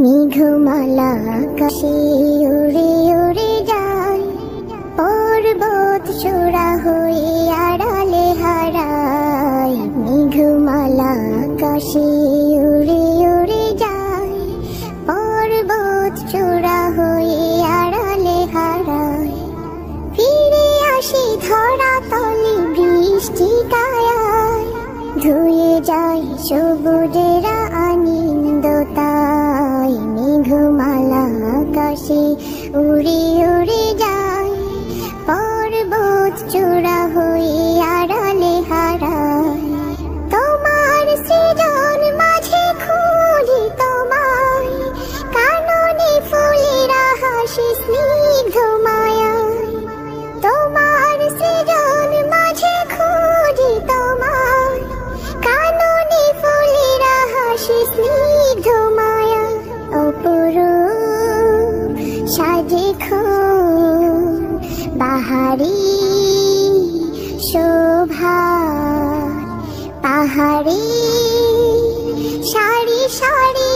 মেঘমালা আকাশে উড়ে উড়ে যায়, পর্বত চূড়া হয়ে আড়ালে হারায়। মেঘমালা আকাশে উড়ে উড়ে যায়, পর্বত চূড়া হয়ে আড়ালে হারায়। ফিরে আসে ধরা তলে বৃষ্টি কায়ায়, ধুয়ে যায় সবুজেরা আনন্দতায়। মেঘমালা আকাশে উড়ে উড়ে যায়, পর্বত চূড়া হয়ে আড়ালে হারায়। তোমার সৃজন মাঝে খুঁজি তোমায়, কাননে ফুলেরা হাসে স্নিগ্ধ মায়ায়। তোমার সৃজন মাঝে খুঁজি তোমায়, কাননে ফুলেরা হাসে স্নিগ্ধ মায়া। অপরূপ সাজে বাহারি শোভা, পাহাড়ি সারি সারি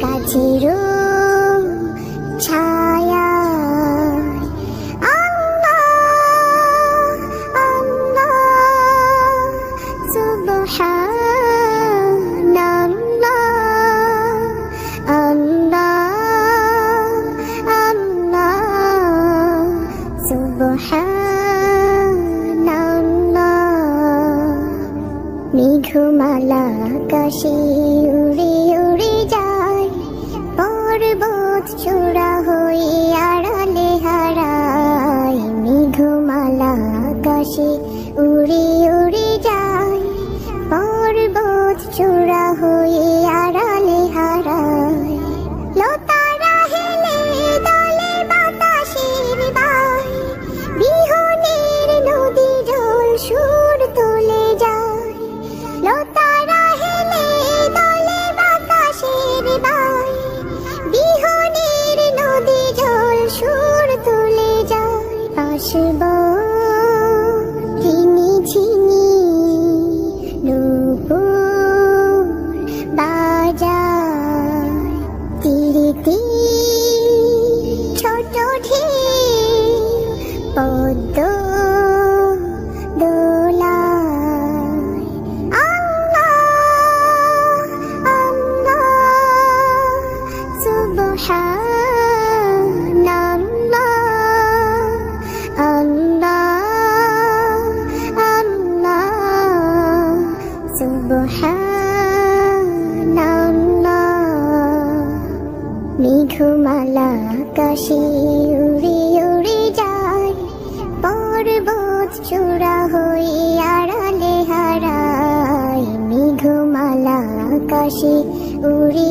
গাছের ছায়া। আল্লাহ আল্লাহ সুবহানাল্লাহ, আল্লাহ আল্লাহ সুবহানাল্লাহ। মেঘমালা আকাশে উড়ে উড়ে যায়, পর্বত চূড়া হয়ে আড়ালে হারায়। মেঘমালা আকাশে উড়ে উড়ে যায়, পর্বত চূড়া হয়ে আড়ালে হারায়। লতারা হেলে দলে বাতাসের বায়, বিহনের নদী জল সুর তুলে যায়। লতারা হেলে দলে বাতাসের বায়, বিহনের নদী জল সুর তুলে যায়। আসব ঝিনি ঝিনি নূপুর বাজায়, তীরে তীর ছোট ঢেউ পদ্ম দোলায়। আল্লাহ আল্লাহ সুবহানাল্লাহ, আল্লাহ আল্লাহ সুবহানাল্লাহ। মেঘমালা আকাশে উড়ে উড়ে যায়, পর্বত চূড়া হয়ে আড়ালে হারায়। মেঘমালা আকাশে উড়ে